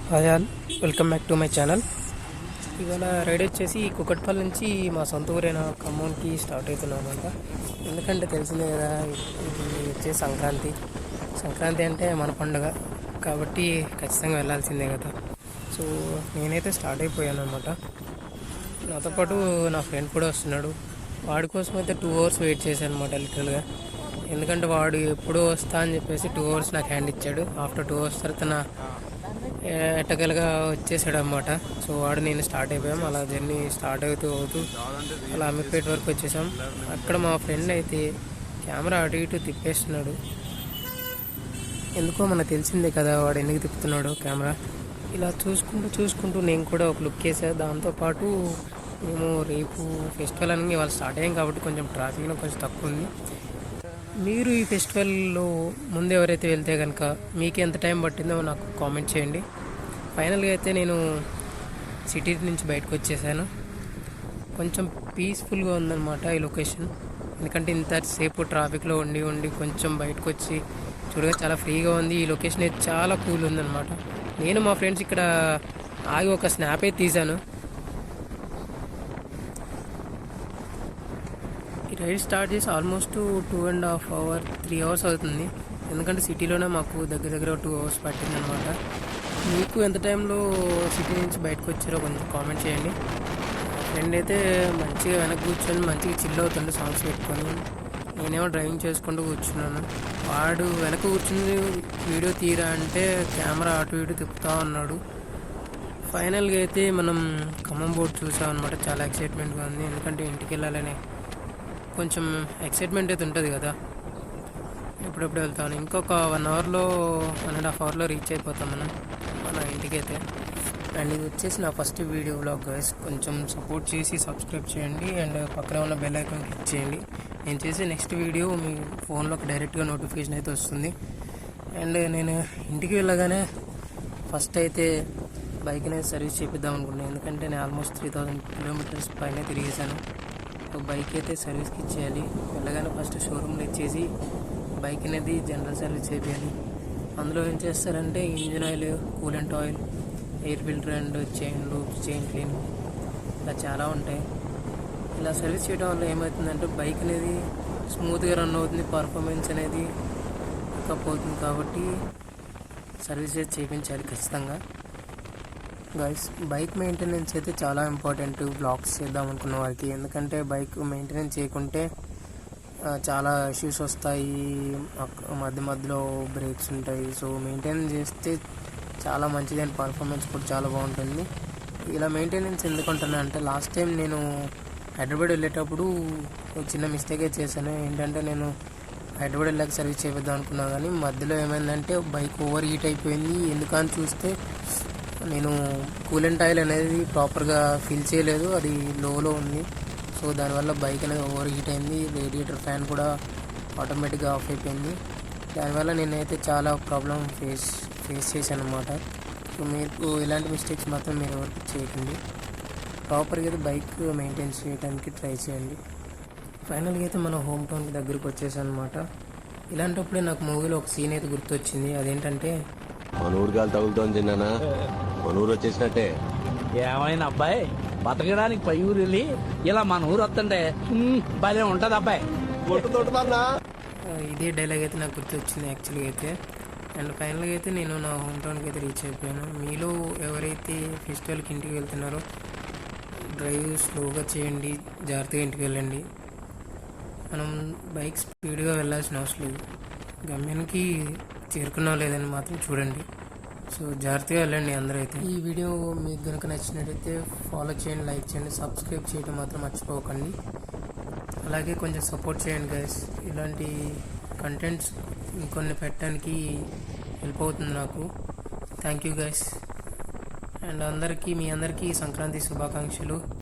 Hi all, welcome back to my channel. ఇవాళ ride వచ్చేసి కుకట్పల్లి నుంచి మా సొంత ఊరైన ఖమ్మంకి స్టార్ట్ అవుతున్నాం అనమాట. ఎందుకంటే తెలిసిందే కదా, ఇది వచ్చే సంక్రాంతి అంటే మన పండుగ కాబట్టి ఖచ్చితంగా వెళ్ళాల్సిందే కదా. సో నేనైతే స్టార్ట్ అయిపోయాను అనమాట. నాతో పాటు నా ఫ్రెండ్ కూడా వస్తున్నాడు. వాడి కోసం అయితే 2 అవర్స్ వెయిట్ చేశాను అనమాట లిటరల్గా. ఎందుకంటే వాడు ఎప్పుడూ వస్తా అని చెప్పేసి 2 అవర్స్ నాకు హ్యాండ్ ఇచ్చాడు. ఆఫ్టర్ 2 అవర్స్ తర్వాత ఎట్టగలగా వచ్చేసాడు అనమాట. సో వాడు నేను స్టార్ట్ అయిపోయాం. అలా జర్నీ స్టార్ట్ అవుతూ అలా అమీర్పేట వరకు వచ్చేసాం. అక్కడ మా ఫ్రెండ్ అయితే కెమెరా అటు ఇటు తిప్పేస్తున్నాడు. ఎందుకో మనకు తెలిసిందే కదా వాడు ఎందుకు తిప్పుతున్నాడు కెమెరా. ఇలా చూసుకుంటూ నేను కూడా ఒక లుక్ వేసాను. దాంతోపాటు మేము రేపు ఫెస్టివల్ అని ఇవాళ స్టార్ట్ అయ్యాం కాబట్టి కొంచెం ట్రాఫిక్ కొంచెం తక్కువ ఉంది. మీరు ఈ ఫెస్టివల్లో ముందు ఎవరైతే వెళ్తే కనుక మీకు ఎంత టైం పట్టిందో నాకు కామెంట్ చేయండి. ఫైనల్గా అయితే నేను సిటీ నుంచి బయటకు వచ్చేసాను. కొంచెం పీస్ఫుల్గా ఉందన్నమాట ఈ లొకేషన్. ఎందుకంటే ఇంతసేపు ట్రాఫిక్లో ఉండి కొంచెం బయటకు వచ్చి చూడగా చాలా ఫ్రీగా ఉంది. ఈ లొకేషన్ అయితే చాలా కూల్ ఉందన్నమాట. నేను మా ఫ్రెండ్స్ ఇక్కడ ఆగి ఒక స్నాప్ అయితే తీశాను. ఈ రైడ్ స్టార్ట్ చేసి ఆల్మోస్ట్ 2.5 hours 3 hours అవుతుంది. ఎందుకంటే సిటీలోనే మాకు దగ్గర 2 hours పట్టింది అనమాట. మీకు ఎంత టైంలో సిటీ నుంచి బయటకు వచ్చారో కొంచెం కామెంట్ చేయండి. ఫ్రెండ్ అయితే మంచిగా వెనక్కి కూర్చొని మంచిగా చిల్ అవుతుండే సాంగ్స్ పెట్టుకొని. నేనేమో డ్రైవింగ్ చేసుకుంటూ కూర్చున్నాను. వాడు వెనక కూర్చుని వీడియో తీరా అంటే కెమెరా అటు ఇటు తిప్పుతూ ఉన్నాడు. ఫైనల్గా అయితే మనం ఖమ్మం బోర్డు చూసాం అనమాట. చాలా ఎక్సైట్మెంట్గా ఉంది. ఎందుకంటే ఇంటికి వెళ్ళాలనే కొంచెం ఎక్సైట్మెంట్ అయితే ఉంటుంది కదా. ఎప్పుడెప్పుడు వెళ్తాను. ఇంకొక 1 hourలో 1.5 hourలో రీచ్ అయిపోతాం మనం మన ఇంటికైతే. అండ్ ఇది వచ్చేసి నా ఫస్ట్ వీడియో వ్లాగ్ గైస్. కొంచెం సపోర్ట్ చేసి సబ్స్క్రైబ్ చేయండి అండ్ పక్కన ఉన్న బెల్ ఐకాన్ క్లిక్ చేయండి. నేను చేసే నెక్స్ట్ వీడియో మీ ఫోన్లోకి డైరెక్ట్గా నోటిఫికేషన్ అయితే వస్తుంది. అండ్ నేను ఇంటికి వెళ్ళగానే ఫస్ట్ అయితే బైక్ అనేది సర్వీస్ చేపిద్దాం అనుకున్నాను. ఎందుకంటే నేను ఆల్మోస్ట్ 3000 kilometers పైన తిరిగేశాను. బైక్ అయితే సర్వీస్కి ఇచ్చేయాలి. వెళ్ళగానే ఫస్ట్ షోరూమ్లో ఇచ్చేసి బైక్ అనేది జనరల్ సర్వీస్ చేయాలి. అందులో ఏం చేస్తారంటే engine oil, coolant oil, air filter and chain loops, chain clean ఇలా చాలా ఉంటాయి. ఇలా సర్వీస్ చేయడం వల్ల ఏమవుతుందంటే బైక్ అనేది స్మూత్గా రన్ అవుతుంది, పర్ఫార్మెన్స్ అనేది పికప్ అవుతుంది. కాబట్టి సర్వీసెస్ చేయించాలి ఖచ్చితంగా గైస్. బైక్ మెయింటెనెన్స్ అయితే చాలా ఇంపార్టెంట్ బ్లాగ్స్ చేద్దాం అనుకున్న వారికి. ఎందుకంటే బైక్ మెయింటెనెన్స్ చేయకుంటే చాలా ఇష్యూస్ వస్తాయి. మధ్యలో బ్రేక్స్ ఉంటాయి. సో మెయింటెనెన్స్ చేస్తే చాలా మంచిది అండ్ పర్ఫార్మెన్స్ కూడా చాలా బాగుంటుంది. ఇలా మెయింటెనెన్స్ ఎందుకుంటున్నా అంటే లాస్ట్ టైం నేను హైదరాబాద్ వెళ్ళేటప్పుడు చిన్న మిస్టేకే చేశాను. ఏంటంటే నేను హైదరాబాద్ వెళ్ళాక సర్వీస్ చేపిద్దాం అనుకున్నాను, కానీ మధ్యలో ఏమైందంటే బైక్ ఓవర్ హీట్ అయిపోయింది. ఎందుకని చూస్తే నేను కూలెంట్ ఆయిల్ అనేది ప్రాపర్గా ఫిల్ చేయలేదు, అది లోలో ఉంది. సో దానివల్ల బైక్ అనేది ఓవర్ హీట్ అయింది. రేడియేటర్ ఫ్యాన్ కూడా ఆటోమేటిక్గా ఆఫ్ అయిపోయింది. దానివల్ల నేనైతే చాలా ప్రాబ్లం ఫేస్ చేశాను అనమాట. సో మీకు ఇలాంటి మిస్టేక్స్ మాత్రం మీరు ఎవరికి చేయకండి. ప్రాపర్గా అయితే బైక్ మెయింటైన్ చేయడానికి ట్రై చేయండి. ఫైనల్గా అయితే మన హోమ్ టౌన్కి దగ్గరికి వచ్చేసాను అనమాట. ఇలాంటప్పుడే నాకు మూవీలో ఒక సీన్ అయితే గుర్తొచ్చింది. అదేంటంటే మన ఊరికాలు తగులుతోంది తిన్నానా, మన ఊరు వచ్చేసినట్టే. ఏమైనా అబ్బాయి, బతకడానికి పై ఊరు వెళ్ళి ఇలా మన ఊరు వస్తుంటే భలే ఉంటది అబ్బాయి. ఇదే డైలాగ్ అయితే నాకు గుర్తొచ్చింది యాక్చువల్గా అయితే. అండ్ ఫైనల్గా అయితే నేను నా హోమ్ టౌన్కి అయితే రీచ్ అయిపోయాను. మీలో ఎవరైతే ఫెస్టివల్కి ఇంటికి వెళ్తున్నారో డ్రైవ్ స్లోగా చేయండి, జాగ్రత్తగా ఇంటికి వెళ్ళండి. మనం బైక్ స్పీడ్గా వెళ్ళాల్సిన అవసరం లేదు. గమ్యానికి చేరుకున్నా లేదని మాత్రం చూడండి. సో జాగ్రత్తగా వెళ్ళండి అందరూ అయితే. ఈ వీడియో మీకు కనుక నచ్చినట్టయితే ఫాలో చేయండి, లైక్ చేయండి, సబ్స్క్రైబ్ చేయడం మాత్రం మర్చిపోకండి. అలాగే కొంచెం సపోర్ట్ చేయండి గైస్. ఇలాంటి కంటెంట్స్ ఇంకొన్ని పెట్టడానికి హెల్ప్ అవుతుంది నాకు. Thank you guys. అండ్ మీ అందరికీ సంక్రాంతి శుభాకాంక్షలు.